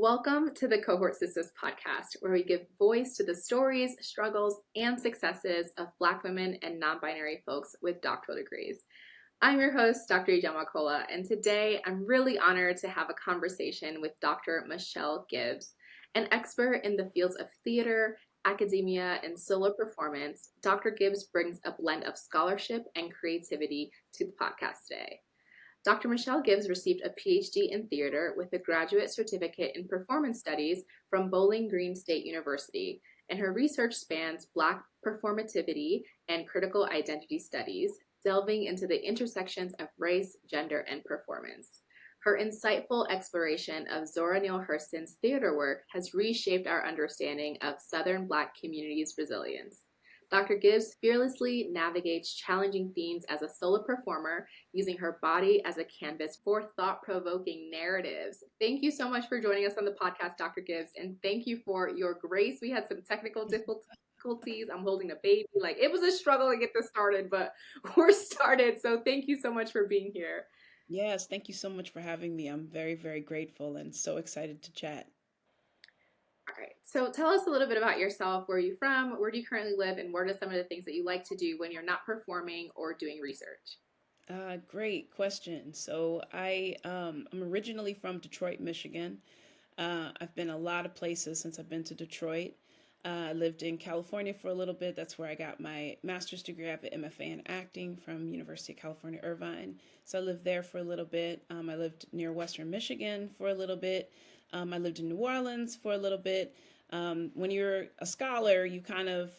Welcome to the Cohort Sisters podcast, where we give voice to the stories, struggles, and successes of Black women and non-binary folks with doctoral degrees. I'm your host, Dr. Ijama Kola, and today I'm really honored to have a conversation with Dr. Michelle Gibbs, an expert in the fields of theater, academia, and solo performance. Dr. Gibbs brings a blend of scholarship and creativity to the podcast today. Dr. Michelle Gibbs received a Ph.D. in theater with a graduate certificate in performance studies from Bowling Green State University, and her research spans Black performativity and critical identity studies, delving into the intersections of race, gender, and performance. Her insightful exploration of Zora Neale Hurston's theater work has reshaped our understanding of Southern Black communities' resilience. Dr. Gibbs fearlessly navigates challenging themes as a solo performer, using her body as a canvas for thought-provoking narratives. Thank you so much for joining us on the podcast, Dr. Gibbs, and thank you for your grace. We had some technical difficulties. I'm holding a baby. It was a struggle to get this started, but we're started. So thank you so much for being here. Yes, thank you so much for having me. I'm very, very grateful and so excited to chat. All right. So tell us a little bit about yourself. Where are you from? Where do you currently live? And what are some of the things that you like to do when you're not performing or doing research? Great question. I'm originally from Detroit, Michigan. I've been a lot of places since I've been to Detroit. I lived in California for a little bit. That's where I got my master's degree. I have an MFA in acting from University of California, Irvine. So I lived there for a little bit. I lived near Western Michigan for a little bit. I lived in New Orleans for a little bit. When you're a scholar, you kind of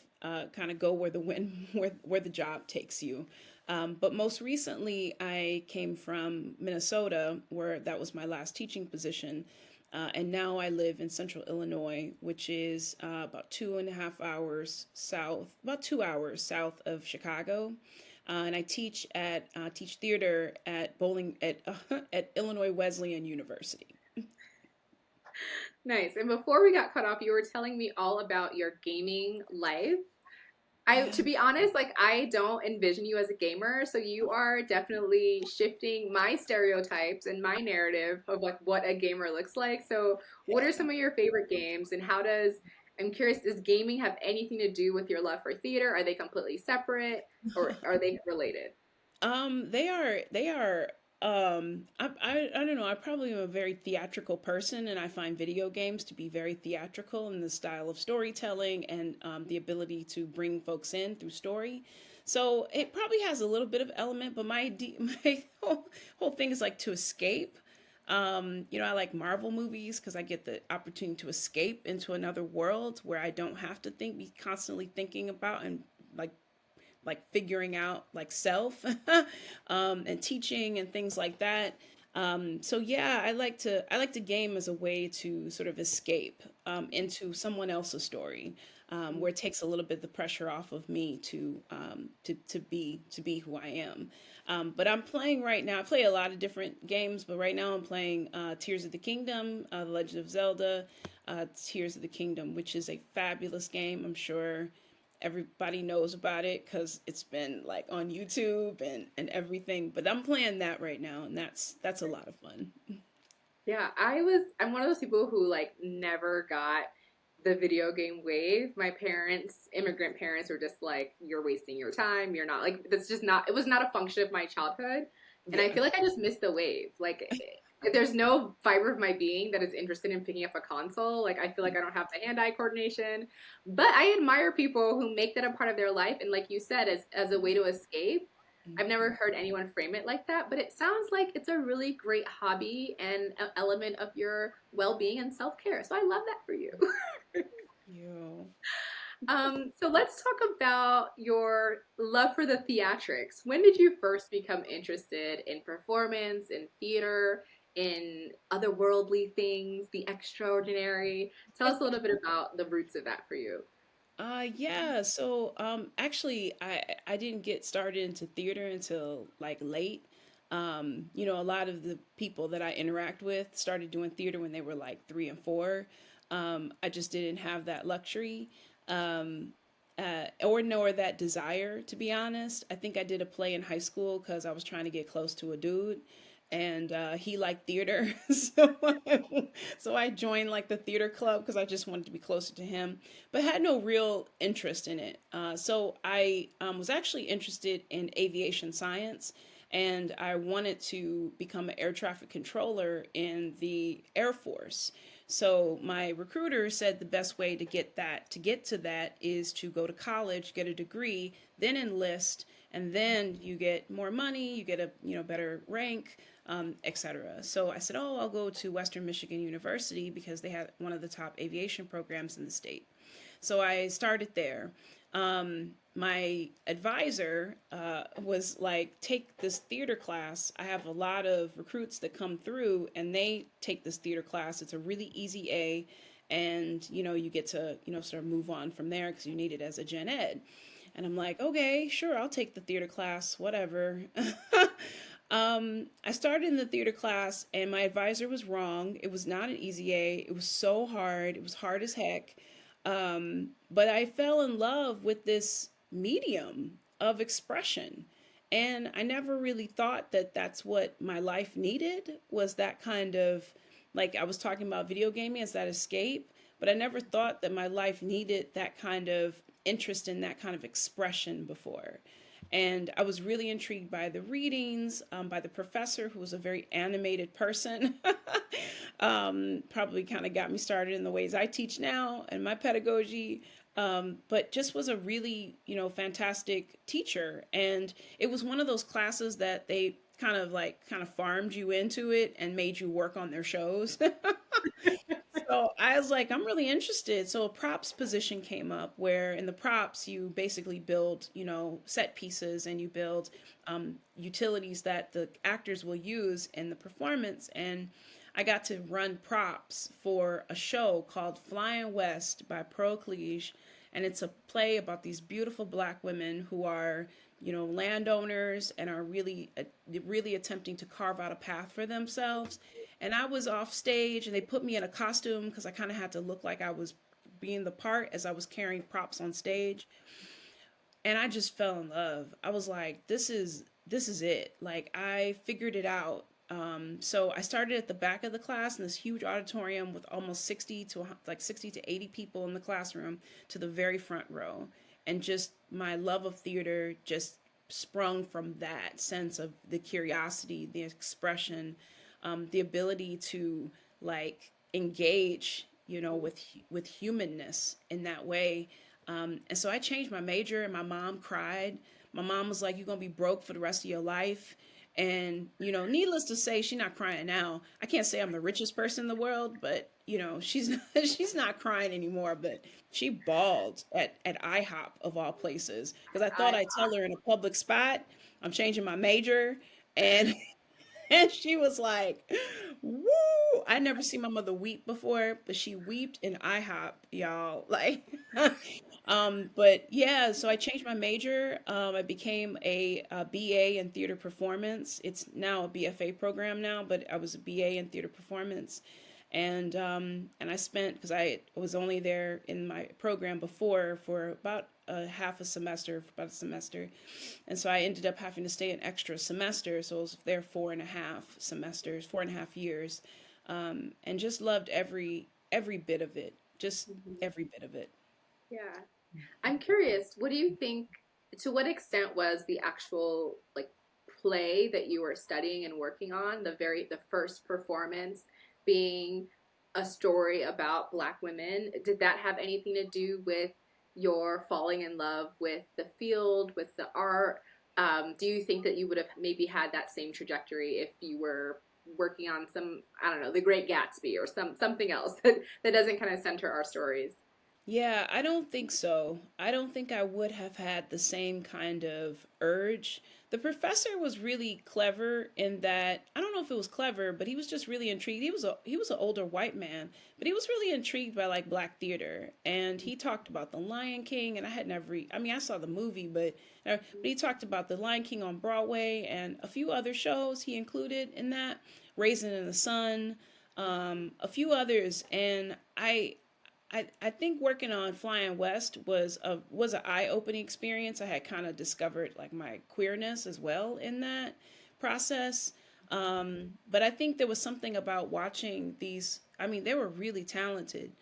go where the wind, where the job takes you. But most recently, I came from Minnesota, where that was my last teaching position. And now I live in central Illinois, which is about 2.5 hours south, about 2 hours south of Chicago. And I teach theater at at Illinois Wesleyan University. Nice. And before we got cut off, you were telling me all about your gaming life. To Yeah. be honest, I don't envision you as a gamer, so you are definitely shifting my stereotypes and my narrative of what a gamer looks like. So, what are some of your favorite games, and I'm curious, does gaming have anything to do with your love for theater? Are they completely separate, or are they related? They are. I don't know. I probably am a very theatrical person, and I find video games to be very theatrical in the style of storytelling and the ability to bring folks in through story. So it probably has a little bit of element, but my whole thing is like to escape. I like Marvel movies because I get the opportunity to escape into another world where I don't have to be constantly thinking about and like figuring out like self and teaching and things like that. So yeah, I like to game as a way to sort of escape into someone else's story, where it takes a little bit the pressure off of me to be who I am. But I'm playing right now. I play a lot of different games, but right now I'm playing Tears of the Kingdom, The Legend of Zelda, Tears of the Kingdom, which is a fabulous game. I'm sure everybody knows about it because it's been like on YouTube and everything. But I'm playing that right now, and that's a lot of fun. Yeah, I'm one of those people who never got the video game wave. My parents, immigrant parents, were just like, you're wasting your time. You're not that's just not, it was not a function of my childhood. And I Yeah. feel like I just missed the wave. There's no fiber of my being that is interested in picking up a console. I feel like I don't have the hand-eye coordination. But I admire people who make that a part of their life. And like you said, as a way to escape. I've never heard anyone frame it like that, but it sounds like it's a really great hobby and an element of your well-being and self-care. So I love that for you. You. So let's talk about your love for the theatrics. When did you first become interested in performance, in theater, in otherworldly things, the extraordinary? Tell us a little bit about the roots of that for you. Yeah. Actually, I didn't get started into theater until like late. A lot of the people that I interact with started doing theater when they were like 3 and 4. I just didn't have that luxury, um, or nor that desire, to be honest. I think I did a play in high school because I was trying to get close to a dude, and he liked theater. So I joined like the theater club because I just wanted to be closer to him, but had no real interest in it. So I was actually interested in aviation science, and I wanted to become an air traffic controller in the Air Force. So my recruiter said the best way to get to that is to go to college, get a degree, then enlist, and then you get more money, you get a better rank, etc. So I said, oh, I'll go to Western Michigan University because they had one of the top aviation programs in the state. So I started there. My advisor was like, take this theater class. I have a lot of recruits that come through and they take this theater class. It's a really easy A, and you get to sort of move on from there because you need it as a gen ed. And I'm like, okay, sure, I'll take the theater class, whatever. I started in the theater class, and my advisor was wrong. It was not an easy A. It was so hard. It was hard as heck. But I fell in love with this medium of expression. And I never really thought that that's what my life needed, was that kind of, like I was talking about video gaming as that escape, but I never thought that my life needed that kind of interest in that kind of expression before. And I was really intrigued by the readings, by the professor, who was a very animated person. Probably kind of got me started in the ways I teach now and my pedagogy. But just was a really, fantastic teacher. And it was one of those classes that they kind of farmed you into it and made you work on their shows. So I was like, I'm really interested. So a props position came up where in the props, you basically build, set pieces, and you build utilities that the actors will use in the performance. And I got to run props for a show called Flying West by Proclige. And it's a play about these beautiful Black women who are, landowners and are really attempting to carve out a path for themselves. And I was off stage, and they put me in a costume because I kind of had to look like I was being the part as I was carrying props on stage. And I just fell in love. I was like, this is it. Like, I figured it out. So I started at the back of the class in this huge auditorium with almost 60 to 80 people in the classroom, to the very front row. And just my love of theater just sprung from that sense of the curiosity, the expression, the ability to like engage, with humanness in that way. And so I changed my major, and my mom cried. My mom was like, "You're gonna be broke for the rest of your life." And needless to say, she's not crying now. I can't say I'm the richest person in the world, but she's not, she's not crying anymore. But she bawled at IHOP of all places because I thought I I'd tell her in a public spot I'm changing my major, and and she was like, "Woo!" I never seen my mother weep before, but she weeped in IHOP, y'all. Like, but yeah. So I changed my major. I became a BA in theater performance. It's now a BFA program now, but I was a BA in theater performance, and I spent, because I was only there in my program before for about a half a semester, for about a semester, and so I ended up having to stay an extra semester. So I was there 4.5 semesters, 4.5 years, and just loved every bit of it, just Mhm. every bit of it. Yeah. I'm curious, what do you think, to what extent was the actual like play that you were studying and working on, the first performance being a story about Black women, did that have anything to do with your falling in love with the field, with the art? Do you think that you would have maybe had that same trajectory if you were working on some, I don't know, The Great Gatsby or something else that doesn't kind of center our stories? Yeah, I don't think so. I don't think I would have had the same kind of urge. The professor was really clever in that, I don't know if it was clever, but he was just really intrigued. He was an older white man, but he was really intrigued by like Black theater. And he talked about The Lion King, and I had never I mean, I saw the movie, but he talked about The Lion King on Broadway and a few other shows he included in that, Raisin in the Sun, a few others. And I think working on Flying West was an eye opening experience. I had kind of discovered like my queerness as well in that process. But I think there was something about watching these, I mean, they were really talented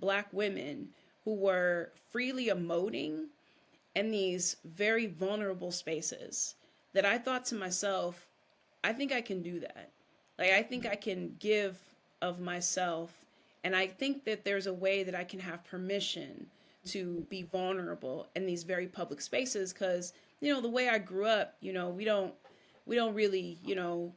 Black women who were freely emoting in these very vulnerable spaces that I thought to myself, I think I can do that. Like, I think I can give of myself. And I think that there's a way that I can have permission to be vulnerable in these very public spaces. Because, the way I grew up, we don't really,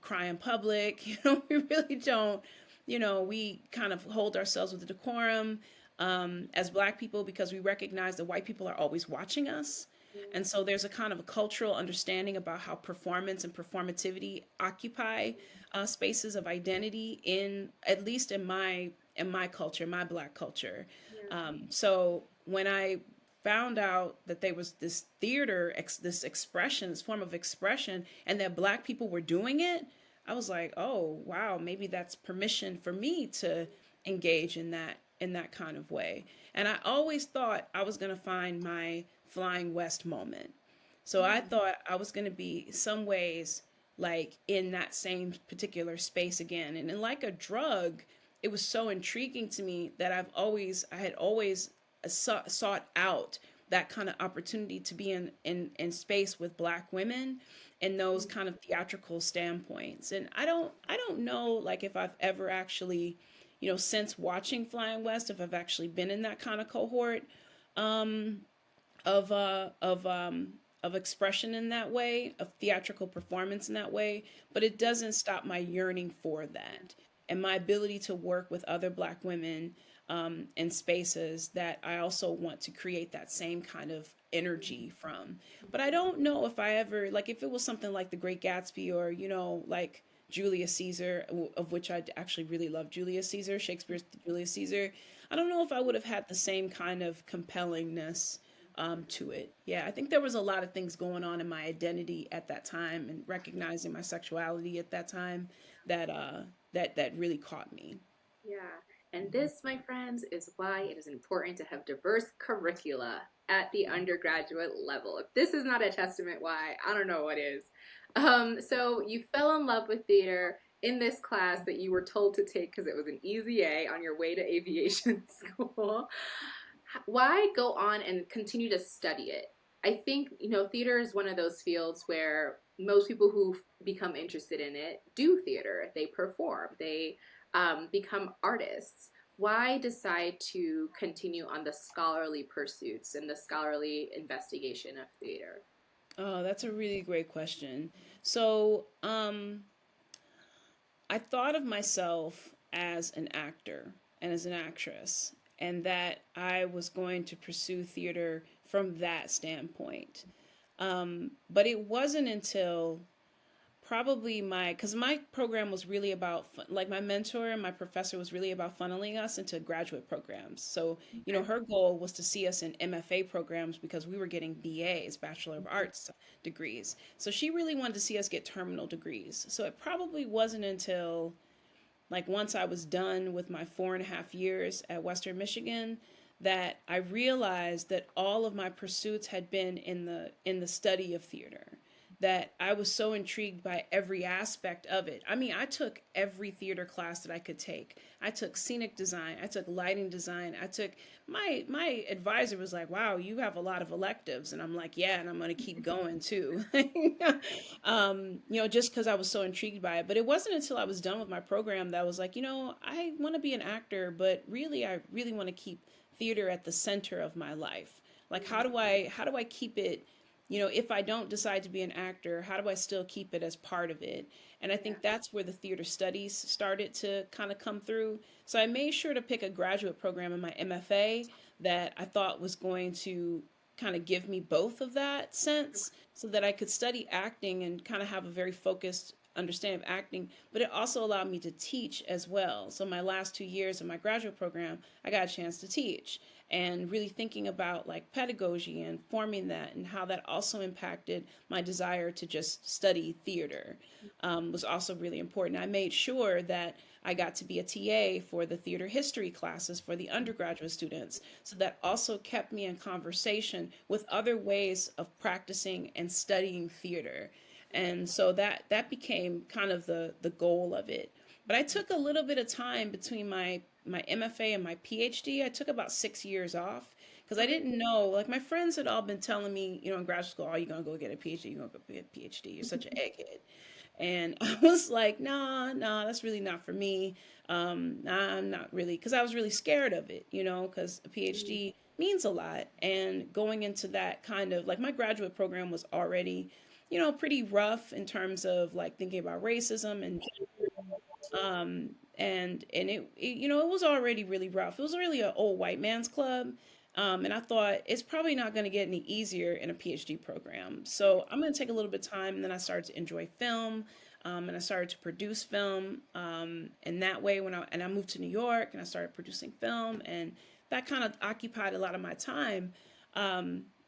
cry in public. We really don't, we kind of hold ourselves with decorum as Black people because we recognize that white people are always watching us. And so there's a kind of a cultural understanding about how performance and performativity occupy spaces of identity in, at least in my culture, my Black culture. Yeah. So when I found out that there was this theater, this expression, this form of expression, and that Black people were doing it, I was like, oh wow, maybe that's permission for me to engage in that kind of way. And I always thought I was going to find my flying west moment. So I Mm. thought I was going to be some ways like in that same particular space again. And in like a drug, it was so intriguing to me that I had always sought out that kind of opportunity to be in space with Black women in those kind of theatrical standpoints. And I don't know like if I've ever actually, since watching Flying West, if I've actually been in that kind of cohort um, of expression in that way, of theatrical performance in that way, but it doesn't stop my yearning for that and my ability to work with other Black women in spaces that I also want to create that same kind of energy from. But I don't know if I ever, like, if it was something like The Great Gatsby or, like Julius Caesar, of which I actually really love Julius Caesar, Shakespeare's Julius Caesar. I don't know if I would have had the same kind of compellingness to it. Yeah, I think there was a lot of things going on in my identity at that time and recognizing my sexuality at that time that really caught me. Yeah. And this, my friends, is why it is important to have diverse curricula at the undergraduate level. If this is not a testament why, I don't know what is. So you fell in love with theater in this class that you were told to take because it was an easy A on your way to aviation school. Why go on and continue to study it? I think, theater is one of those fields where most people who become interested in it do theater. They perform, they become artists. Why decide to continue on the scholarly pursuits and the scholarly investigation of theater? Oh, that's a really great question. So, I thought of myself as an actor and as an actress, and that I was going to pursue theater from that standpoint. But it wasn't until probably because my program was really about like my mentor and my professor was really about funneling us into graduate programs. So Okay. her goal was to see us in MFA programs because we were getting BAs, Bachelor of Arts degrees. So she really wanted to see us get terminal degrees. So it probably wasn't until like once I was done with my 4.5 years at Western Michigan that I realized that all of my pursuits had been in the study of theater, that I was so intrigued by every aspect of it. I mean, I took every theater class that I could take. I took scenic design, I took lighting design, I took my advisor was like, "Wow, you have a lot of electives." And I'm like, "Yeah, and I'm going to keep going too." Just because I was so intrigued by it. But it wasn't until I was done with my program that I was like, I want to be an actor, but really I really want to keep theater at the center of my life. Like how do I keep it, if I don't decide to be an actor, how do I still keep it as part of it? And I Yeah. think that's where the theater studies started to kind of come through. So I made sure to pick a graduate program in my MFA that I thought was going to kind of give me both of that sense so that I could study acting and kind of have a very focused understanding of acting, but it also allowed me to teach as well. So my last 2 years of my graduate program, I got a chance to teach and really thinking about like pedagogy and forming that and how that also impacted my desire to just study theater was also really important. I made sure that I got to be a TA for the theater history classes for the undergraduate students. So that also kept me in conversation with other ways of practicing and studying theater. And so that became kind of the goal of it. But I took a little bit of time between my MFA and my PhD. I took about 6 years off because I Okay. didn't know. Like my friends had all been telling me, in graduate school, oh, you're gonna go get a PhD. You're gonna go get a PhD. You're such an egghead. And I was like, nah, that's really not for me. Nah, I'm not really, because I was really scared of it, because a Mm. PhD means a lot. And going into that kind of like my graduate program was already, pretty rough in terms of like thinking about racism and it was already really rough. It was really an old white man's club. And I thought it's probably not going to get any easier in a PhD program. So I'm going to take a little bit of time. And then I started to enjoy film. And I started to produce film. And that way, I moved to New York and I started producing film. And that kind of occupied a lot of my time.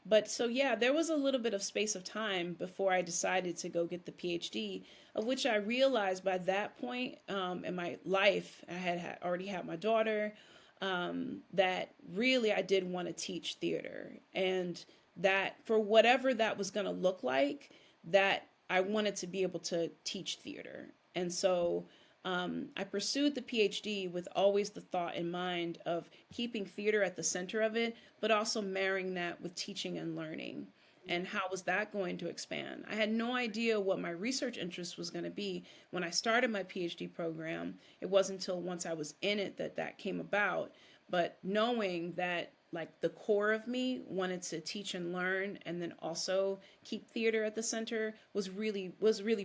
But so, yeah, there was a little bit of space of time before I decided to go get the PhD, of which I realized by that point in my life, I had already had my daughter, that really I did want to teach theater. And that for whatever that was going to look like, that I wanted to be able to teach theater. And so I pursued the PhD with always the thought in mind of keeping theater at the center of it, but also marrying that with teaching and learning. And how was that going to expand? I had no idea what my research interest was going to be when I started my PhD program. It wasn't until once I was in it that came about. But knowing that like the core of me wanted to teach and learn and then also keep theater at the center was really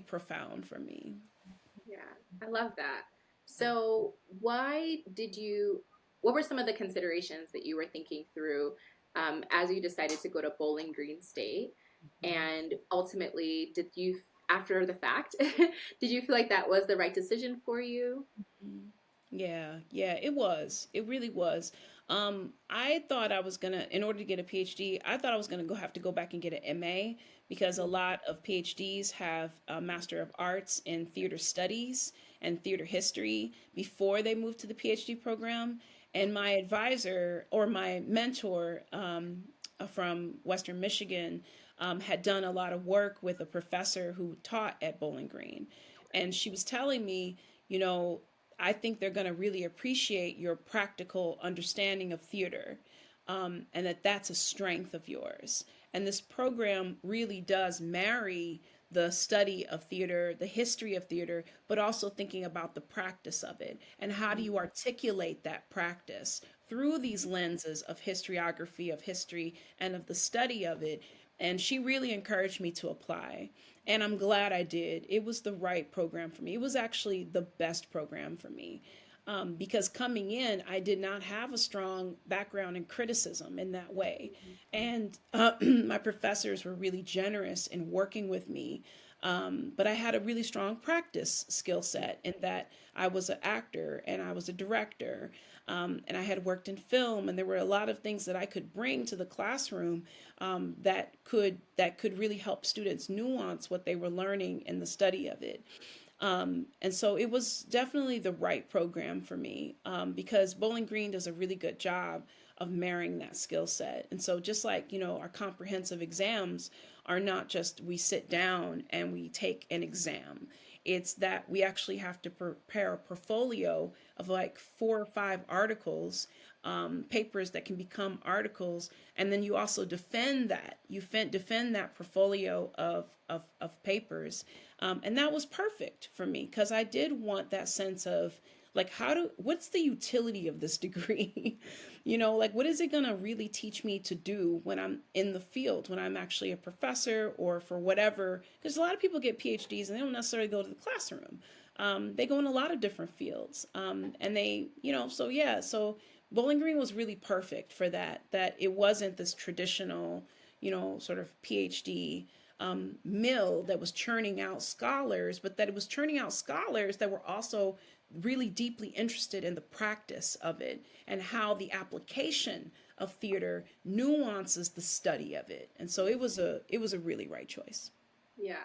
profound for me. Yeah, I love that. So, what were some of the considerations that you were thinking through as you decided to go to Bowling Green State? And ultimately, after the fact, did you feel like that was the right decision for you? Mhm. Yeah, it was. It really was. I thought I was gonna, in order to get a PhD, I thought I was gonna have to go back and get an MA because a lot of PhDs have a Master of Arts in Theater Studies and Theater History before they move to the PhD program. And my advisor or my mentor from Western Michigan had done a lot of work with a professor who taught at Bowling Green. Okay. And she was telling me, you know, I think they're going to really appreciate your practical understanding of theater, and that's a strength of yours. And this program really does marry the study of theater, the history of theater, but also thinking about the practice of it. And how do you articulate that practice through these lenses of historiography, of history, and of the study of it? And she really encouraged me to apply. And I'm glad I did. It was the right program for me. It was actually the best program for me. Because coming in, I did not have a strong background in criticism in that way. And my professors were really generous in working with me. But I had a really strong practice skill set in that I was an actor and I was a director. And I had worked in film, and there were a lot of things that I could bring to the classroom that could really help students nuance what they were learning in the study of it. And so it was definitely the right program for me because Bowling Green does a really good job of marrying that skill set. And so just like, our comprehensive exams are not just we sit down and we take an exam. It's that we actually have to prepare a portfolio of like 4 or 5 articles, papers that can become articles, and then you also defend that. Defend that portfolio of papers, and that was perfect for me because I did want that sense of like what's the utility of this degree. Like what is it going to really teach me to do when I'm in the field, when I'm actually a professor or for whatever, because a lot of people get PhDs and they don't necessarily go to the classroom. They go in a lot of different fields, and they, so yeah, so Bowling Green was really perfect for that it wasn't this traditional, sort of PhD mill that was churning out scholars, but that it was churning out scholars that were also really deeply interested in the practice of it and how the application of theater nuances the study of it. And so it was a really right choice. Yeah.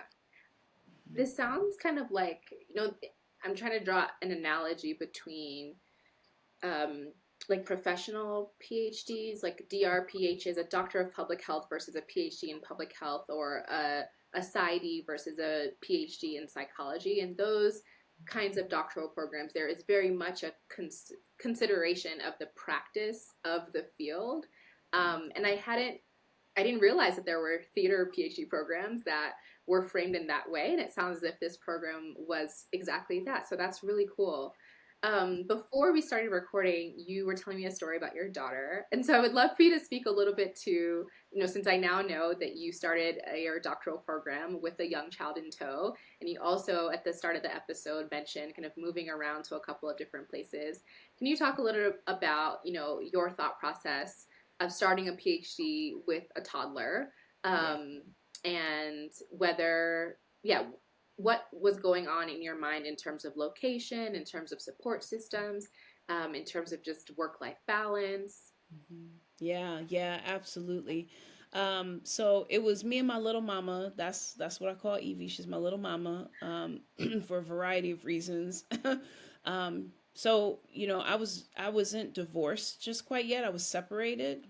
This sounds kind of like, I'm trying to draw an analogy between um, like professional PhDs, like DRPH is a Doctor of Public Health versus a PhD in Public Health, or a a PsyD versus a PhD in psychology. And those kinds of doctoral programs, there is very much a consideration of the practice of the field. And I didn't realize that there were theater PhD programs that were framed in that way. And it sounds as if this program was exactly that. So that's really cool. Before we started recording, you were telling me a story about your daughter. And so I would love for you to speak a little bit to, since I now know that you started your doctoral program with a young child in tow, and you also at the start of the episode mentioned kind of moving around to a couple of different places. Can you talk a little about, your thought process of starting a PhD with a toddler, Yeah. and whether, yeah, what was going on in your mind in terms of location, in terms of support systems, in terms of just work-life balance. Yeah, yeah, absolutely. So it was me and my little mama. That's what I call Evie. She's my little mama, for a variety of reasons. I wasn't divorced just quite yet. I was separated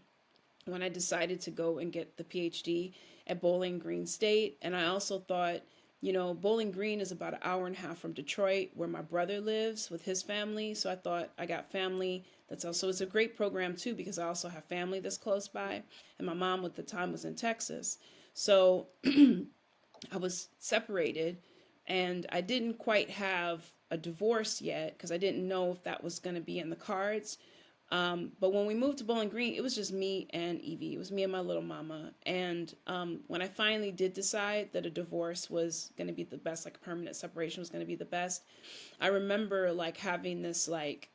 when I decided to go and get the PhD at Bowling Green State. And I also thought, Bowling Green is about an hour and a half from Detroit, where my brother lives with his family. So I thought I got family. That's also, it's a great program too, because I also have family that's close by. And my mom at the time was in Texas. So I was separated, and I didn't quite have a divorce yet because I didn't know if that was going to be in the cards. But when we moved to Bowling Green, it was just me and Evie. It was me and my little mama. And when I finally did decide that a divorce was going to be the best, like a permanent separation was going to be the best, I remember like having this like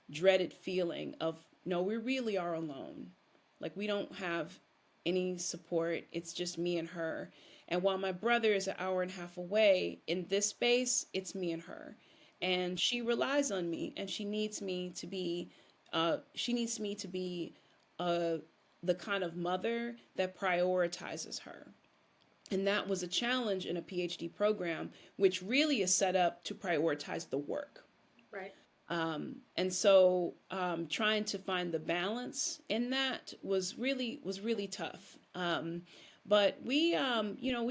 dreaded feeling of, no, we really are alone. Like we don't have any support. It's just me and her. And while my brother is an hour and a half away, in this space, it's me and her. And she relies on me, and she needs me to be uh, the kind of mother that prioritizes her. And that was a challenge in a PhD program, which really is set up to prioritize the work. Right. Trying to find the balance in that was really tough. But we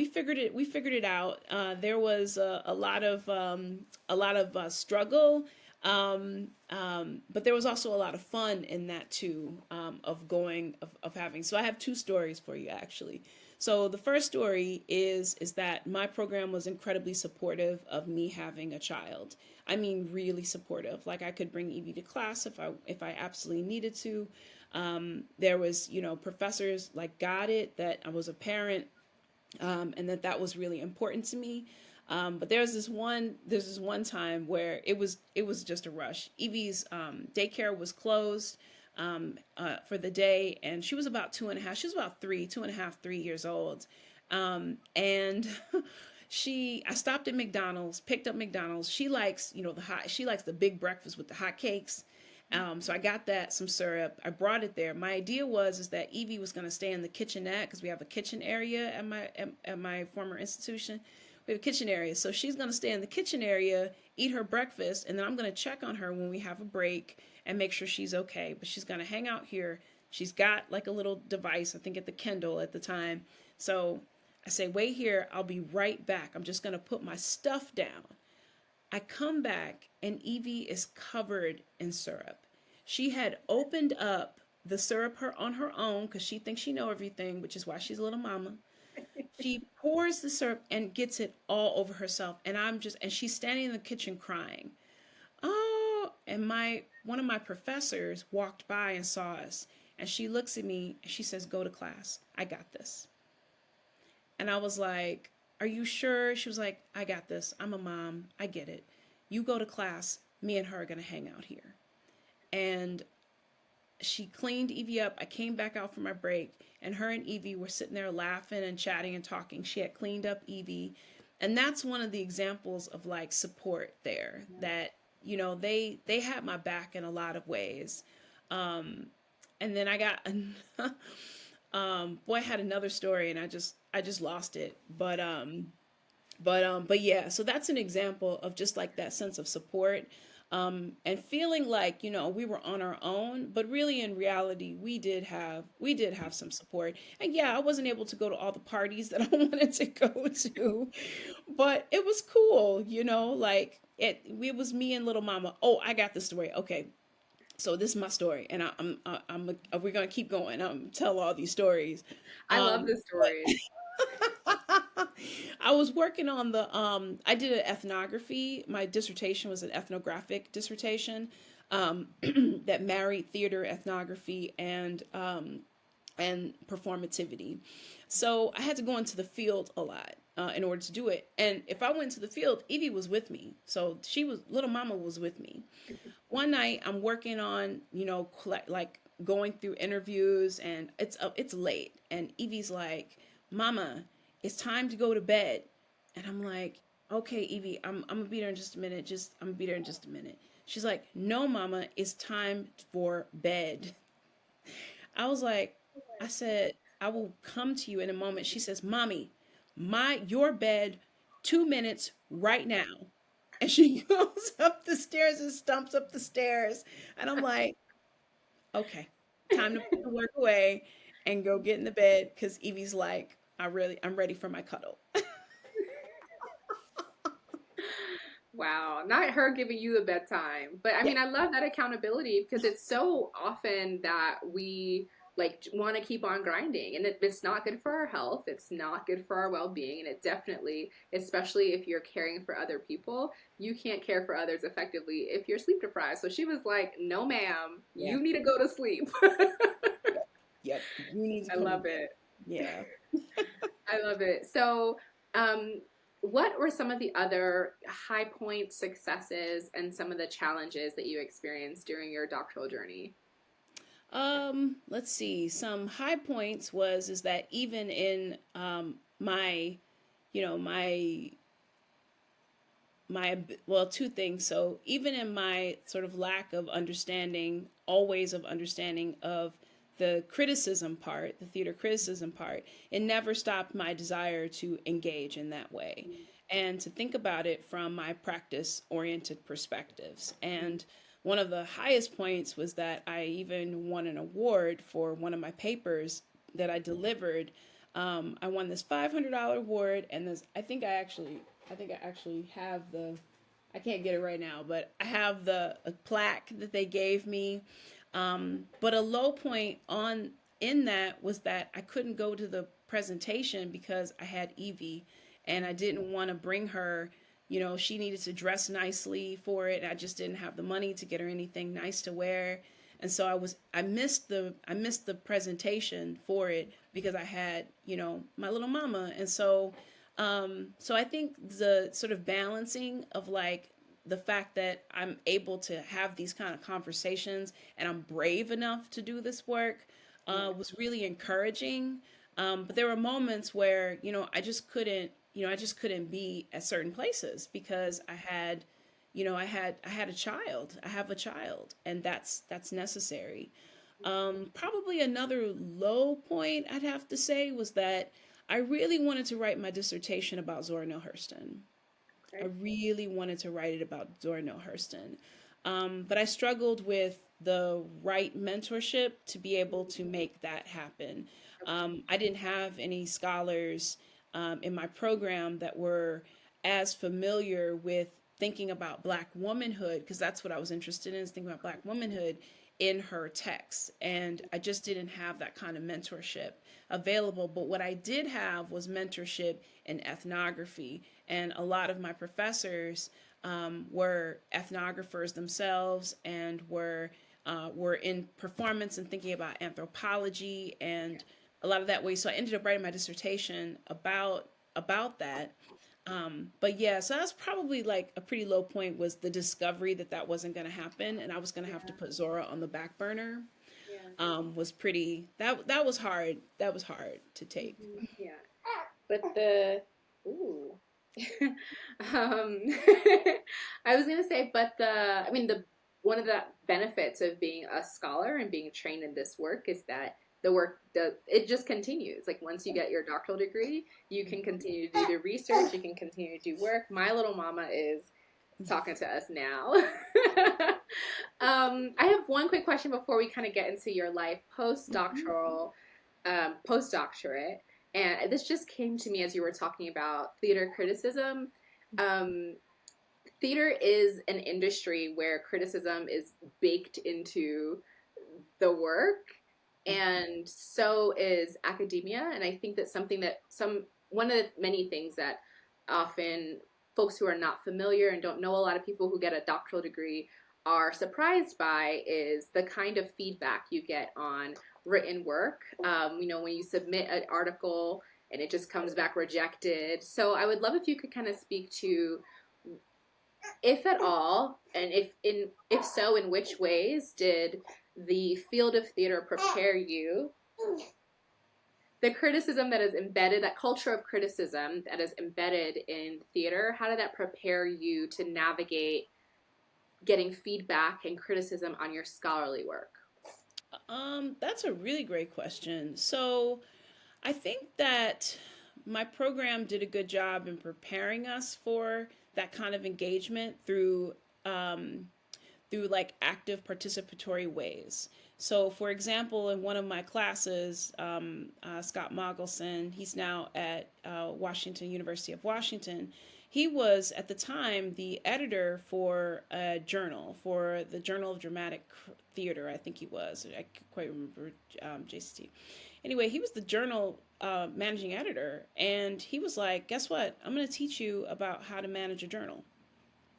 figured it out. There was a lot of struggle, but there was also a lot of fun in that too, of having. So I have two stories for you actually. So the first story is that my program was incredibly supportive of me having a child. I mean, really supportive. Like I could bring Evie to class if I absolutely needed to. There was, professors like got it that I was a parent, and that was really important to me. But there's this one time where it was just a rush. Evie's daycare was closed for the day, and she was about 2.5. She was about 2.5, 3 years old, and I stopped at McDonald's, picked up McDonald's. She likes, she likes the big breakfast with the hot cakes. So I got that, some syrup. I brought it there. My idea is that Evie was going to stay in the kitchenette because we have a kitchen area at my former institution. We have a kitchen area, so she's going to stay in the kitchen area, eat her breakfast, and then I'm going to check on her when we have a break and make sure she's okay. But she's going to hang out here. She's got like a little device, I think at the Kindle at the time. So I say, wait here. I'll be right back. I'm just going to put my stuff down. I come back and Evie is covered in syrup. She had opened up the syrup on her own because she thinks she knows everything, which is why she's a little mama. She pours the syrup and gets it all over herself, and she's standing in the kitchen crying. Oh, and one of my professors walked by and saw us, and she looks at me and she says, "Go to class. I got this." And I was like, "Are you sure?" She was like, "I got this. I'm a mom. I get it. You go to class. Me and her are going to hang out here." And she cleaned Evie up. I came back out for my break, and her and Evie were sitting there laughing and chatting and talking. She had cleaned up Evie. And that's one of the examples of like support there, that, they had my back in a lot of ways. And then I got, boy, I had another story and I just lost it. But yeah, so that's an example of just like that sense of support. and feeling like, we were on our own, but really in reality, we did have some support. And yeah, I wasn't able to go to all the parties that I wanted to go to, but it was cool, like it was me and little mama. Oh, I got the story. Okay. So this is my story, and we're gonna keep going. Tell all these stories. I love the But stories. I was working on I did an ethnography. My dissertation was an ethnographic dissertation that married theater, ethnography, and performativity. So I had to go into the field a lot in order to do it. And if I went to the field, Evie was with me. So little mama was with me. One night I'm working on, like going through interviews, and it's late, and Evie's like, "Mama, it's time to go to bed." And I'm like, "Okay, Evie, I'm gonna be there in just a minute. I'm gonna be there in just a minute." She's like, "No, Mama, it's time for bed." I said, "I will come to you in a moment." She says, "Mommy, your bed, 2 minutes right now." And she goes up the stairs and stumps up the stairs. And I'm like, okay, time to put the work away and go get in the bed, because Evie's like, I'm ready for my cuddle. Wow, not her giving you the bedtime. But I Yeah, mean, I love that accountability because it's so often that we like want to keep on grinding and it's not good for our health, it's not good for our well-being, and it definitely, especially if you're caring for other people, you can't care for others effectively if you're sleep deprived. So she was like, "No, ma'am, yeah, you need to go to sleep." yep, yep. You need to I come to love bed. it. Yeah. I love it. So, what were some of the other high point successes and some of the challenges that you experienced during your doctoral journey? Let's see. Some high points is that even in my, you know, my well, two things. So even in my sort of lack of understanding, always of understanding of the criticism part, the theater criticism part, it never stopped my desire to engage in that way and to think about it from my practice oriented perspectives. And one of the highest points was that I even won an award for one of my papers that I delivered. I won this $500 award, and I think I actually have I can't get it right now, but I have the a plaque that they gave me. But a low point on in that was that I couldn't go to the presentation because I had Evie, and I didn't want to bring her. She needed to dress nicely for it. I just didn't have the money to get her anything nice to wear. And so I missed the presentation for it because I had, my little mama. And so I think the sort of balancing of like the fact that I'm able to have these kind of conversations and I'm brave enough to do this work Yeah. was really encouraging. But there were moments where, I just couldn't be at certain places because I had a child. I have a child, and that's necessary. Probably another low point I'd have to say was that I really wanted to write my dissertation about Zora Neale Hurston. I Okay. really wanted to write it about Zora Neale Hurston. But I struggled with the right mentorship to be able to make that happen. Okay. I didn't have any scholars in my program that were as familiar with thinking about Black womanhood, because that's what I was interested in, is thinking about Black womanhood in her texts. And I just didn't have that kind of mentorship available. But what I did have was mentorship in ethnography. And a lot of my professors were ethnographers themselves and were in performance and thinking about anthropology and a lot of that way. So I ended up writing my dissertation about that. But yeah, so that's probably like a pretty low point, was the discovery that that wasn't going to happen and I was going to have to Yeah. put Zora on the back burner. Yeah. Was pretty that was hard. That was hard to take. Yeah. But the ooh. um I was gonna say, but I mean the one of the benefits of being a scholar and being trained in this work is that it just continues. Like once you get your doctoral degree, you can continue to do the research, you can continue to do work. My little mama is talking to us now. I have one quick question before we kind of get into your life Mhm. postdoctorate, and this just came to me as you were talking about theater criticism. Um, Theater is an industry where criticism is baked into the work, Mhm. and so is academia. And I think that's something that one of the many things that often folks who are not familiar and don't know a lot of people who get a doctoral degree are surprised by is the kind of feedback you get on written work. When you submit an article and it just comes back rejected. So I would love if you could kind of speak to, if at all, and if so, in which ways did the field of theater prepare you, the criticism that is embedded, that culture of criticism that is embedded in theater, how did that prepare you to navigate getting feedback and criticism on your scholarly work? That's a really great question. So I think that my program did a good job in preparing us for that kind of engagement um, through like active participatory ways. So, for example, in one of my classes, Scott Mogelson, he's now at Washington University of Washington. He was at the time the editor for a journal, for the Journal of Dramatic Theater. I think he was. I can't quite remember JCT. Anyway, he was the journal managing editor, and he was like, "Guess what? I'm going to teach you about how to manage a journal."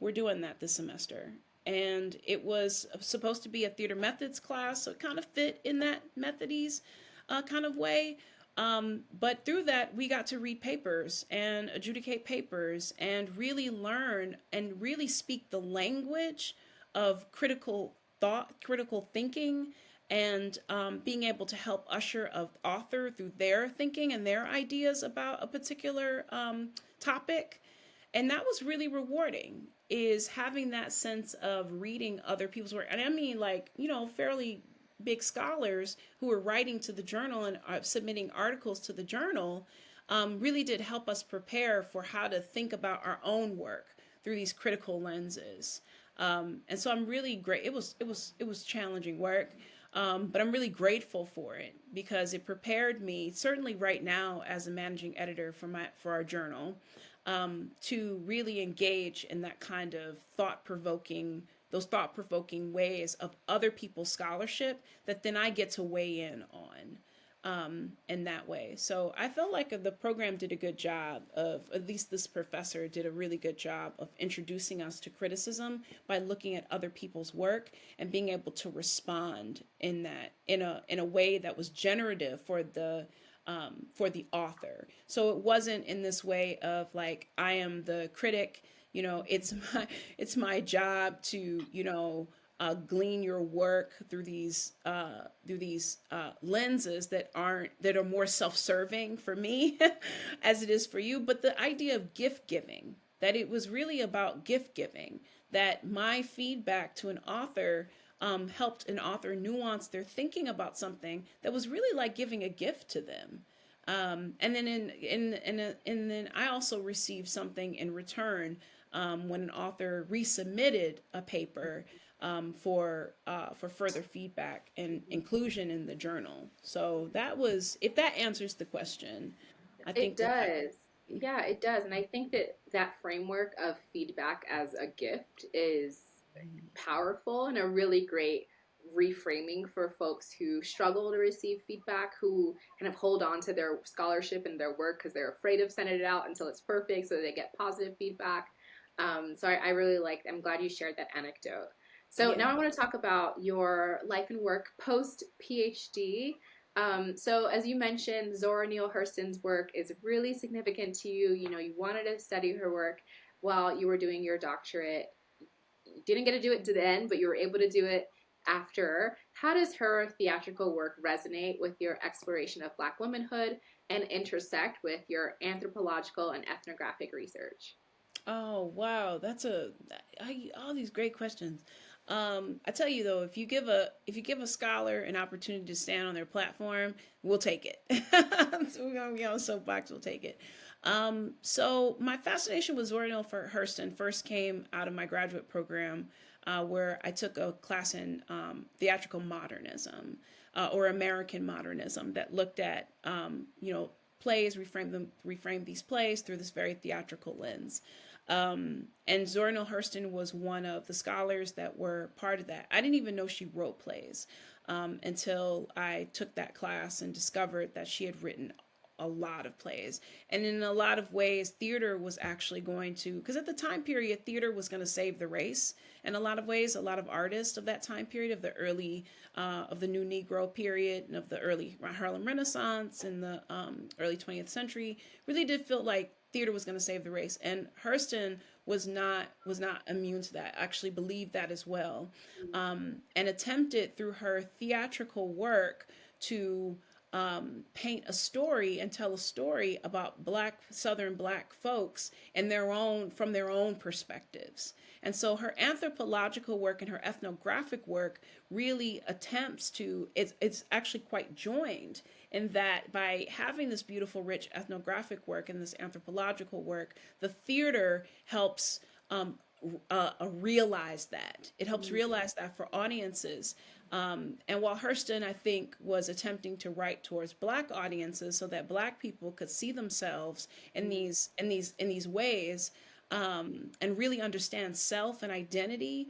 We're doing that this semester. And it was supposed to be a theater methods class, so it kind of fit in that methodese kind of way. But through that, we got to read papers and adjudicate papers and really learn and really speak the language of critical thought, critical thinking, and being able to help usher an author through their thinking and their ideas about a particular topic. And that was really rewarding, is having that sense of reading other people's work. And I mean, like, fairly big scholars who are writing to the journal and submitting articles to the journal, really did help us prepare for how to think about our own work through these critical lenses. And so I'm really great. It was challenging work, but I'm really grateful for it because it prepared me. Certainly, right now, as a managing editor for our journal, to really engage in that kind of those thought provoking ways of other people's scholarship that then I get to weigh in on in that way. So I felt like the program did a good job of, at least this professor did a really good job of introducing us to criticism by looking at other people's work and being able to respond in that in a way that was generative for the author. So it wasn't in this way of like, I am the critic, it's my job to glean your work through these lenses that are more self-serving for me as it is for you. But the idea of gift giving, that it was really about gift giving, that my feedback to an author helped an author nuance their thinking about something that was really like giving a gift to them. And then and then I also received something in return when an author resubmitted a paper for further feedback and inclusion in the journal. So that was, if that answers the question, I It think that. does. Yeah, it does. And I think that that framework of feedback as a gift is powerful and a really great reframing for folks who struggle to receive feedback, who kind of hold on to their scholarship and their work because they're afraid of sending it out until it's perfect so they get positive feedback. So I really I'm glad you shared that anecdote. So Yeah. now I want to talk about your life and work post PhD. So as you mentioned, Zora Neale Hurston's work is really significant to you. You wanted to study her work while you were doing your doctorate. You didn't get to do it to the end, but you were able to do it after. How does her theatrical work resonate with your exploration of Black womanhood and intersect with your anthropological and ethnographic research? Oh wow, all these great questions. I tell you though, if you give a scholar an opportunity to stand on their platform, we'll take it. So we're gonna be on a soapbox, we'll take it. So my fascination with Zora Neale Hurston first came out of my graduate program, where I took a class in theatrical modernism, or American modernism, that looked at plays, reframed these plays through this very theatrical lens. And Zora Neale Hurston was one of the scholars that were part of that. I didn't even know she wrote plays until I took that class and discovered that she had written a lot of plays. And in a lot of ways, theater was actually going to, because at the time period, theater was going to save the race. In a lot of ways, a lot of artists of that time period, of the early, of the New Negro period, and of the early Harlem Renaissance and the early 20th century, really did feel like theater was going to save the race. And Hurston was not immune to that. Actually believed that as well, and attempted through her theatrical work to paint a story and tell a story about Southern Black folks and from their own perspectives. And so her anthropological work and her ethnographic work really attempts to, it's actually quite joined in that by having this beautiful, rich ethnographic work and this anthropological work, the theater helps realize that. It helps realize that for audiences. And while Hurston, I think, was attempting to write towards Black audiences so that Black people could see themselves in these ways, and really understand self and identity,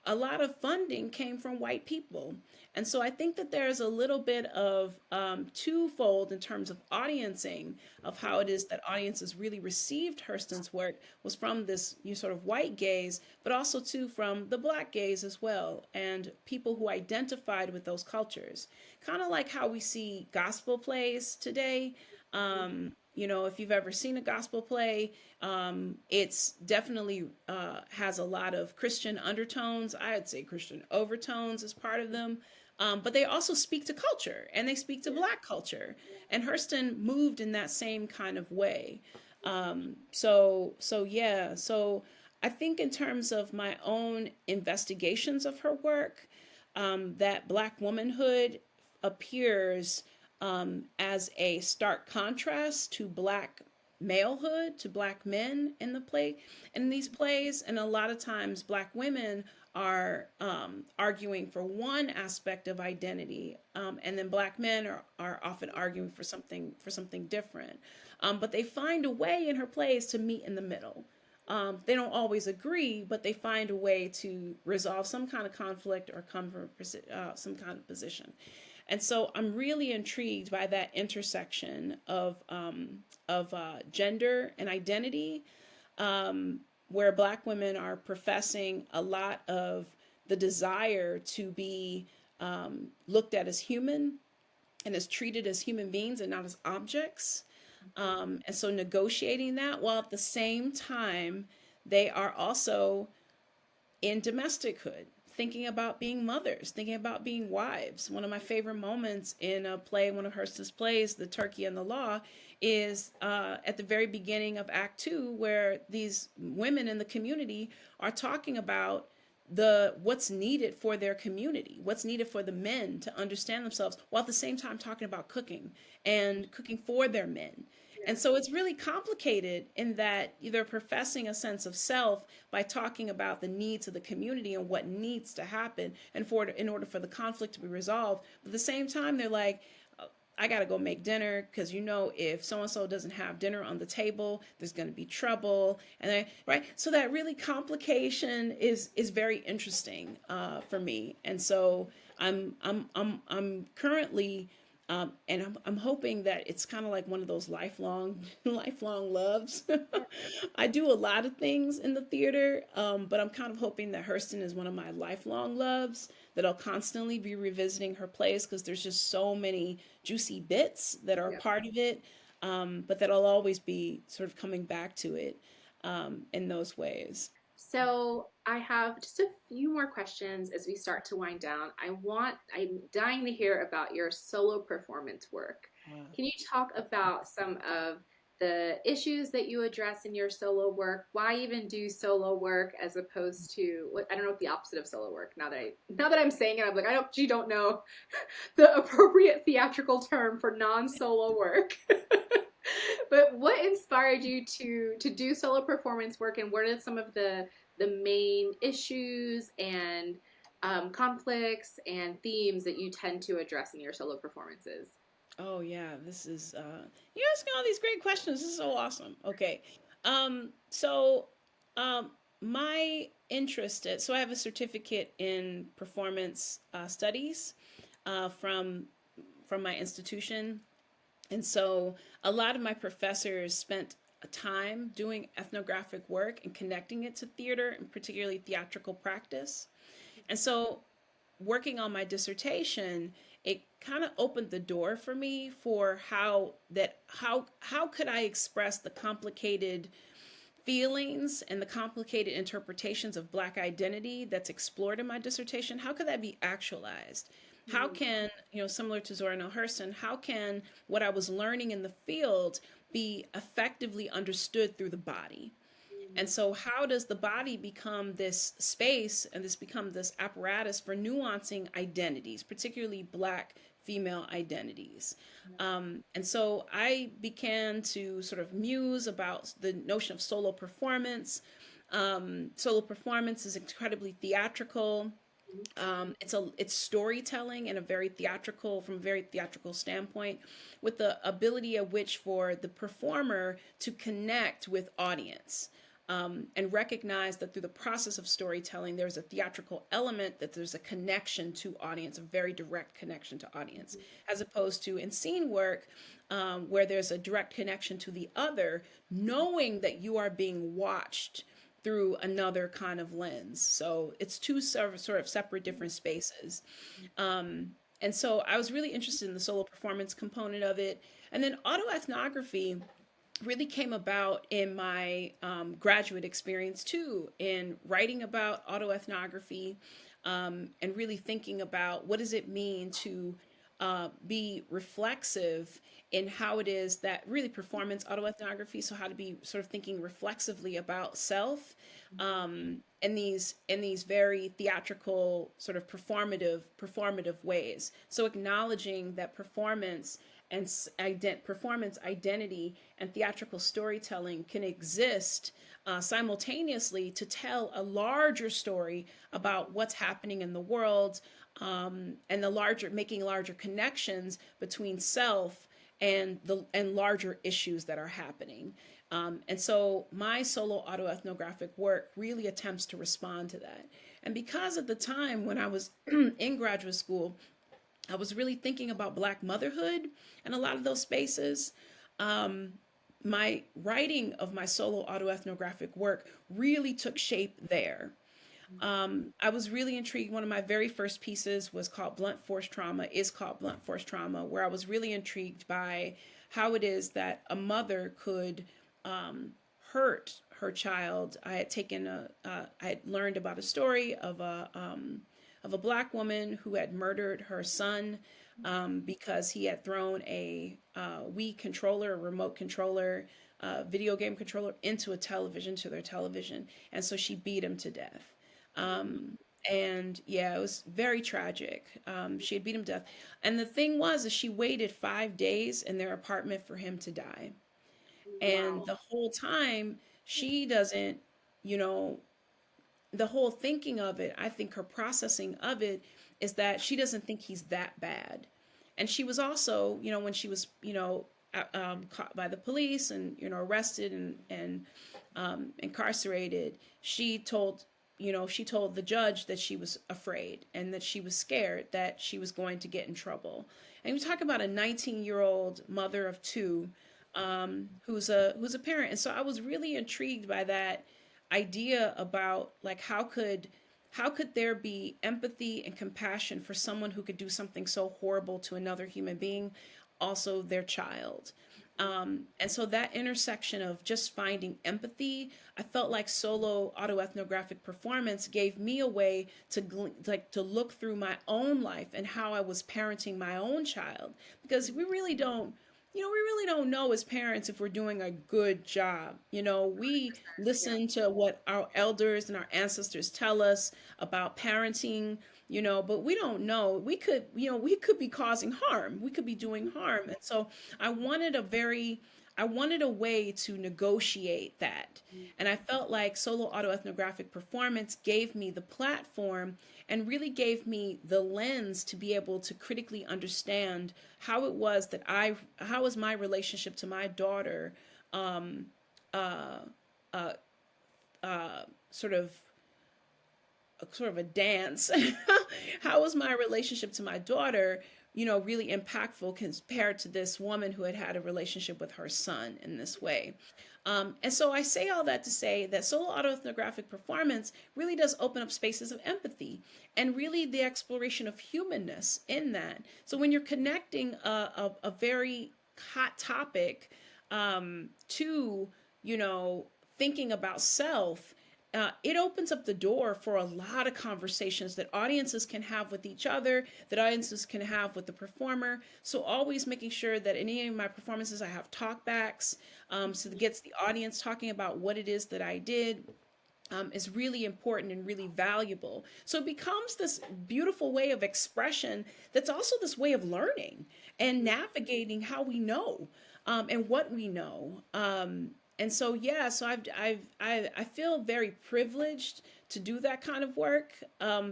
a lot of funding came from white people. And so I think that there's a little bit of twofold in terms of audiencing, of how it is that audiences really received Hurston's work was from this sort of white gaze, but also too from the Black gaze as well, and people who identified with those cultures. Kind of like how we see gospel plays today. If you've ever seen a gospel play, it's definitely has a lot of Christian undertones. I'd say Christian overtones as part of them. But they also speak to culture, and they speak to Black culture. And Hurston moved in that same kind of way. So I think in terms of my own investigations of her work, that Black womanhood appears as a stark contrast to Black malehood, to Black men in these plays. And a lot of times Black women are arguing for one aspect of identity, and then Black men are often arguing for something different. But they find a way in her plays to meet in the middle. They don't always agree, but they find a way to resolve some kind of conflict or come from some kind of position. And so I'm really intrigued by that intersection of gender and identity, where Black women are professing a lot of the desire to be looked at as human and is treated as human beings and not as objects. And so negotiating that, while at the same time they are also in domestichood, thinking about being mothers, thinking about being wives. One of my favorite moments in a play, one of Hurston's plays, The Turkey and the Law, is at the very beginning of Act Two, where these women in the community are talking about what's needed for their community, what's needed for the men to understand themselves, while at the same time talking about cooking and cooking for their men. And so it's really complicated in that they're professing a sense of self by talking about the needs of the community and what needs to happen in order for the conflict to be resolved. But at the same time, they're like, I got to go make dinner because, if so-and-so doesn't have dinner on the table, there's going to be trouble. And right. So that really complication is very interesting for me. And so I'm currently, and I'm hoping that it's kind of like one of those lifelong loves. I do a lot of things in the theater, but I'm kind of hoping that Hurston is one of my lifelong loves, that I'll constantly be revisiting her plays because there's just so many juicy bits that are a part of it, but that I'll always be sort of coming back to it in those ways. So I have just a few more questions as we start to wind down. I'm dying to hear about your solo performance work. Wow. Can you talk about some of the issues that you address in your solo work. Why even do solo work as opposed to what, I don't know what the opposite of solo work. Now that I'm saying it, I'm like, I don't you don't know the appropriate theatrical term for non-solo work. But what inspired you to do solo performance work, and what are some of the main issues and conflicts and themes that you tend to address in your solo performances? Oh yeah, this is you're asking all these great questions. This is so awesome. Okay. So my interest so I have a certificate in performance studies from my institution. And so a lot of my professors spent time doing ethnographic work and connecting it to theater and particularly theatrical practice. And so working on my dissertation, it kind of opened the door for me for how could I express the complicated feelings and the complicated interpretations of Black identity that's explored in my dissertation. How could that be actualized? How can, similar to Zora Neale Hurston, how can what I was learning in the field be effectively understood through the body? And so, how does the body become this space and become this apparatus for nuancing identities, particularly Black female identities? And so, I began to sort of muse about the notion of solo performance. Solo performance is incredibly theatrical. It's storytelling in a very theatrical, from a very theatrical standpoint, with the ability of which for the performer to connect with audience. And recognize that through the process of storytelling, there's a theatrical element, that there's a connection to audience, a very direct connection to audience, as opposed to in scene work, where there's a direct connection to the other, knowing that you are being watched through another kind of lens. So it's two sort of separate different spaces. And so I was really interested in the solo performance component of it. And then autoethnography really came about in my graduate experience too, in writing about autoethnography, and really thinking about what does it mean to be reflexive in how it is that really performance autoethnography. So how to be sort of thinking reflexively about self, in these very theatrical sort of performative ways. So acknowledging that performance and performance identity and theatrical storytelling can exist simultaneously to tell a larger story about what's happening in the world, and making larger connections between self and larger issues that are happening. And so my solo autoethnographic work really attempts to respond to that. And because at the time when I was in graduate school, I was really thinking about Black motherhood and a lot of those spaces. My writing of my solo autoethnographic work really took shape there. I was really intrigued. One of my very first pieces was called Blunt Force Trauma, where I was really intrigued by how it is that a mother could hurt her child. I had learned about a story of a Black woman who had murdered her son, because he had thrown a Wii controller, a remote controller, video game controller, to their television. And so she beat him to death. And yeah, it was very tragic. She had beat him to death. And the thing was, is she waited 5 days in their apartment for him to die. And Wow. the whole time, she doesn't, you know, the whole thinking of it, I think her processing of it is that she doesn't think he's that bad. And she was also, when she was, caught by the police and, arrested and incarcerated, she told the judge that she was afraid and that she was scared that she was going to get in trouble. And we talk about a 19-year-old mother of two, who's a parent. And so I was really intrigued by that idea about, like, how could there be empathy and compassion for someone who could do something so horrible to another human being, also their child. And so that intersection of just finding empathy, I felt like solo autoethnographic performance gave me a way to look through my own life and how I was parenting my own child, because we really don't, we really don't know as parents if we're doing a good job. We 100%. Yeah. listen to what our elders and our ancestors tell us about parenting, but we don't know. We could be causing harm. We could be doing harm. And so I wanted a very I wanted a way to negotiate that. And I felt like solo autoethnographic performance gave me the platform and really gave me the lens to be able to critically understand how was my relationship to my daughter, um, uh, uh, sort of a dance. How was my relationship to my daughter, really impactful compared to this woman who had a relationship with her son in this way. And so I say all that to say that solo autoethnographic performance really does open up spaces of empathy and really the exploration of humanness in that. So when you're connecting a very hot topic to, thinking about self, it opens up the door for a lot of conversations that audiences can have with each other, that audiences can have with the performer. So always making sure that in any of my performances, I have talkbacks, so that gets the audience talking about what it is that I did. Is really important and really valuable. So it becomes this beautiful way of expression that's also this way of learning and navigating how we know, and what we know. And so yeah, so I feel very privileged to do that kind of work,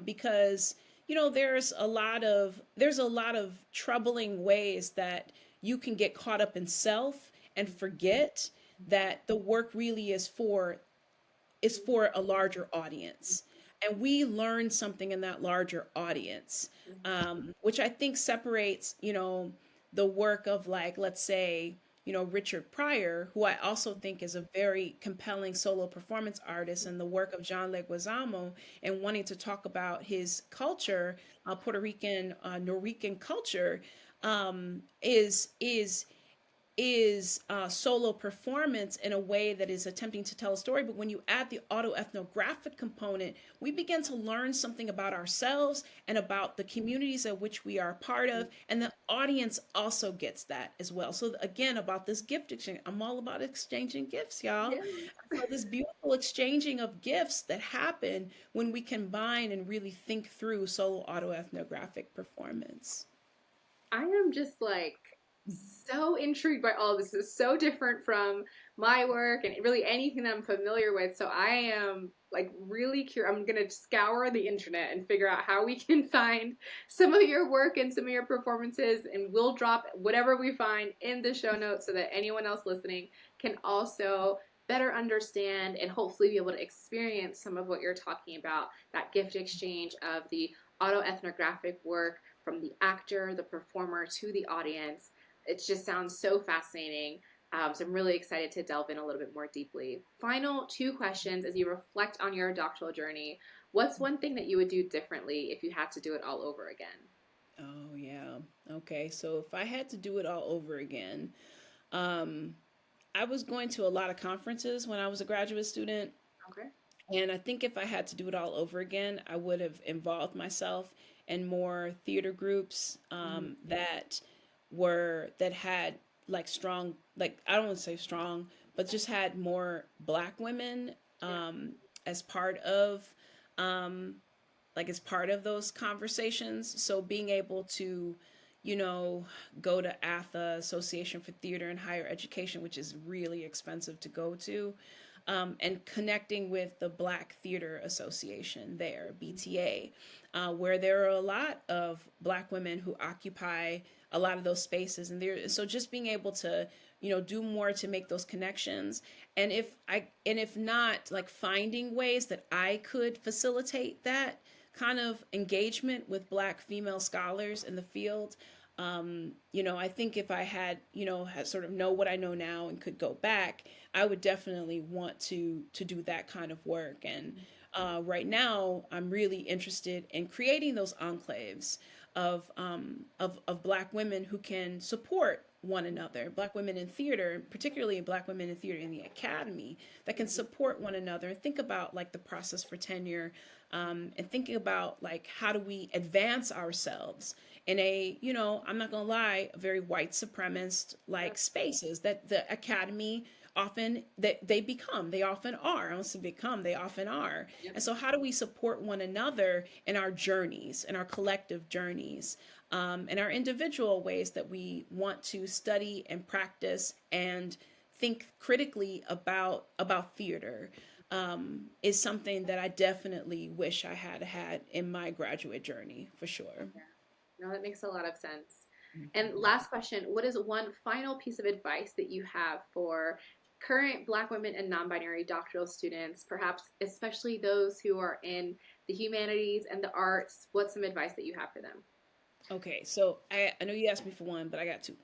because there's a lot of troubling ways that you can get caught up in self and forget that the work really is for a larger audience. And we learn something in that larger audience, which I think separates, the work of, like, let's say, Richard Pryor, who I also think is a very compelling solo performance artist, and the work of John Leguizamo, and wanting to talk about his culture, Puerto Rican, Norican culture, is solo performance in a way that is attempting to tell a story. But when you add the autoethnographic component, we begin to learn something about ourselves and about the communities at which we are a part of. And the audience also gets that as well. So again, about this gift exchange, I'm all about exchanging gifts, y'all. Yeah. So this beautiful exchanging of gifts that happen when we combine and really think through solo autoethnographic performance. I am just like so intrigued by all this. Is so different from my work and really anything that I'm familiar with. So I am like really curious. I'm gonna scour the internet and figure out how we can find some of your work and some of your performances, and we'll drop whatever we find in the show notes so that anyone else listening can also better understand and hopefully be able to experience some of what you're talking about, that gift exchange of the autoethnographic work from the actor, the performer to the audience. It just sounds so fascinating. So I'm really excited to delve in a little bit more deeply. Final two questions as you reflect on your doctoral journey. What's one thing that you would do differently if you had to do it all over again? Oh, yeah. Okay. So if I had to do it all over again, um, I was going to a lot of conferences when I was a graduate student. Okay. And I think if I had to do it all over again, I would have involved myself in more theater groups, that had like strong, like, I don't want to say strong, but just had more Black women, Yeah. as part of, um, as part of those conversations. So being able to, you know, go to ATHA, Association for Theater and Higher Education, which is really expensive to go to, and connecting with the Black Theater Association there, BTA, where there are a lot of Black women who occupy a lot of those spaces, and there. So just being able to, do more to make those connections, and if not, like finding ways that I could facilitate that kind of engagement with Black female scholars in the field. I think if I had sort of know what I know now and could go back, I would definitely want to do that kind of work. And right now, I'm really interested in creating those enclaves of Black women who can support one another, Black women in theater, particularly Black women in theater in the academy, that can support one another. Think about like the process for tenure, and thinking about like how do we advance ourselves in a, I'm not gonna lie, a very white supremacist like spaces that the academy often that they often are. I don't say become, they often are. Yep. And so how do we support one another in our journeys, in our collective journeys, in our individual ways that we want to study and practice and think critically about theater, is something that I definitely wish I had had in my graduate journey for sure. Yeah. No, that makes a lot of sense. And Mhm. last question, what is one final piece of advice that you have for current Black women and non-binary doctoral students, perhaps especially those who are in the humanities and the arts? What's some advice that you have for them? Okay, so I know you asked me for one, but I got two.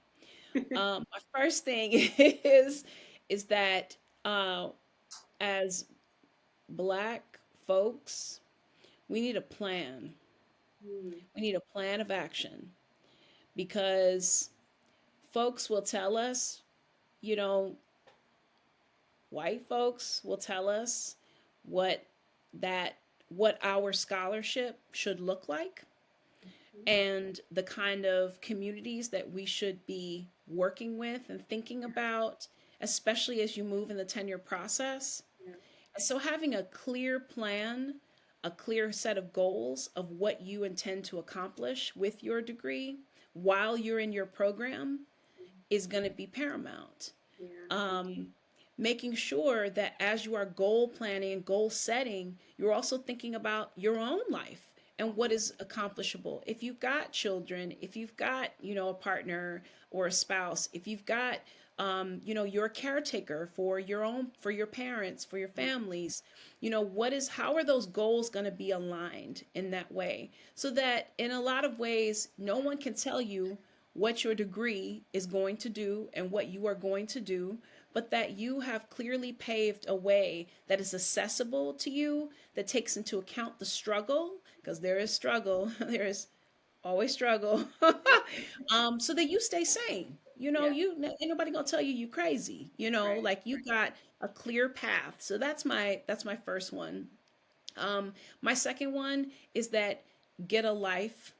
My first thing is that as Black folks, we need a plan. Hmm. We need a plan of action because folks will tell us, you know, white folks will tell us what that what our scholarship should look like and the kind of communities that we should be working with and thinking about, especially as you move in the tenure process. Yeah. And so having a clear plan, a clear set of goals of what you intend to accomplish with your degree while you're in your program is going to be paramount. Yeah. um, Making sure that as you are goal planning and goal setting, you're also thinking about your own life and what is accomplishable. If you've got children, if you've got, a partner or a spouse, if you've got, you're a caretaker for your parents, for your families, how are those goals going to be aligned in that way? So that in a lot of ways, no one can tell you what your degree is going to do and what you are going to do, but that you have clearly paved a way that is accessible to you, that takes into account the struggle, because there is struggle, there is always struggle, so that you stay sane. Yeah. Ain't nobody gonna tell you you crazy. Right. Like you got a clear path. So that's my first one. My second one is that get a life.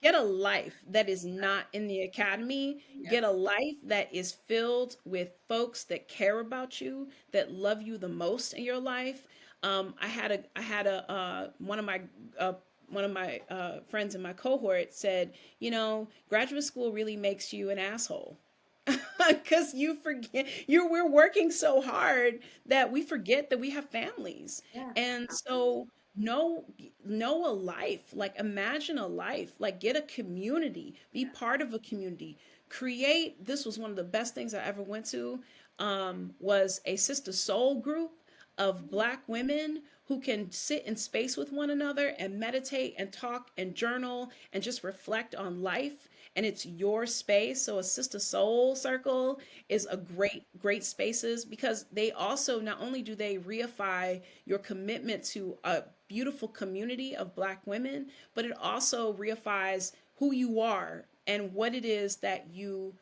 Get a life that is not in the academy. Yep. Get a life that is filled with folks that care about you, that love you the most in your life. I had a one of my friends in my cohort said, graduate school really makes you an asshole. Because you forget we're working so hard that we forget that we have families. Yeah. And Absolutely. so know know a life, like imagine a life, like get a community, be Yeah. part of a community, create. This was one of the best things I ever went to, was a sister soul group of Black women who can sit in space with one another and meditate and talk and journal and just reflect on life. And it's your space. So a sister soul circle is a great spaces, because they also, not only do they reify your commitment to a beautiful community of Black women, but it also reifies who you are and what it is that you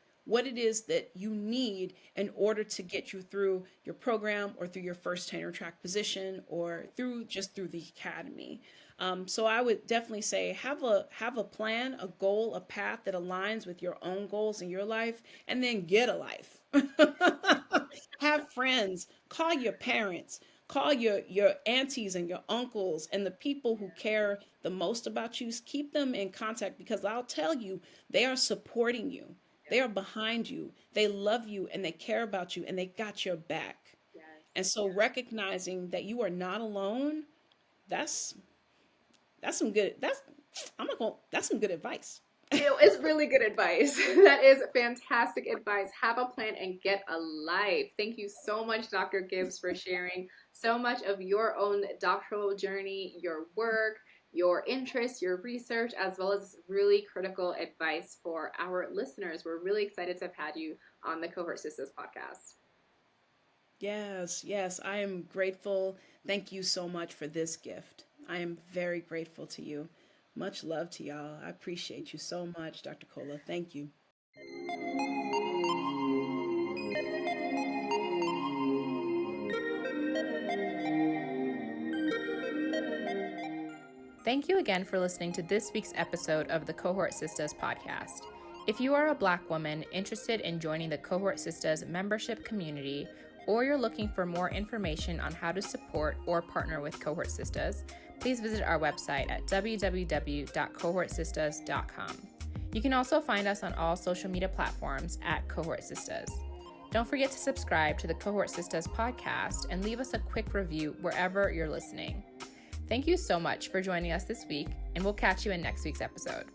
need in order to get you through your program or through your first tenure track position or through the academy. So I would definitely say have a plan, a goal, a path that aligns with your own goals in your life, and then get a life. Have friends, call your parents, call your aunties and your uncles and the people who care the most about you. Keep them in contact, because I'll tell you, they are supporting you. Yep. They are behind you. They love you and they care about you and they got your back. Yes. And so recognizing that you are not alone, that's that's some good that's I'm not going that's some good advice. It's really good advice. That is fantastic advice. Have a plan and get a life. Thank you so much, Dr. Gibbs, for sharing so much of your own doctoral journey, your work, your interests, your research, as well as really critical advice for our listeners. We're really excited to have had you on the Cohort Sisters podcast. Yes, yes, I am grateful. Thank you so much for this gift. I am very grateful to you. Much love to y'all. I appreciate you so much, Dr. Cola. Thank you. Thank you again for listening to this week's episode of the Cohort Sistas podcast. If you are a Black woman interested in joining the Cohort Sistas membership community, or you're looking for more information on how to support or partner with Cohort Sistas, please visit our website at www.cohortsistas.com. You can also find us on all social media platforms at Cohort Sistas. Don't forget to subscribe to the Cohort Sistas podcast and leave us a quick review wherever you're listening. Thank you so much for joining us this week, and we'll catch you in next week's episode.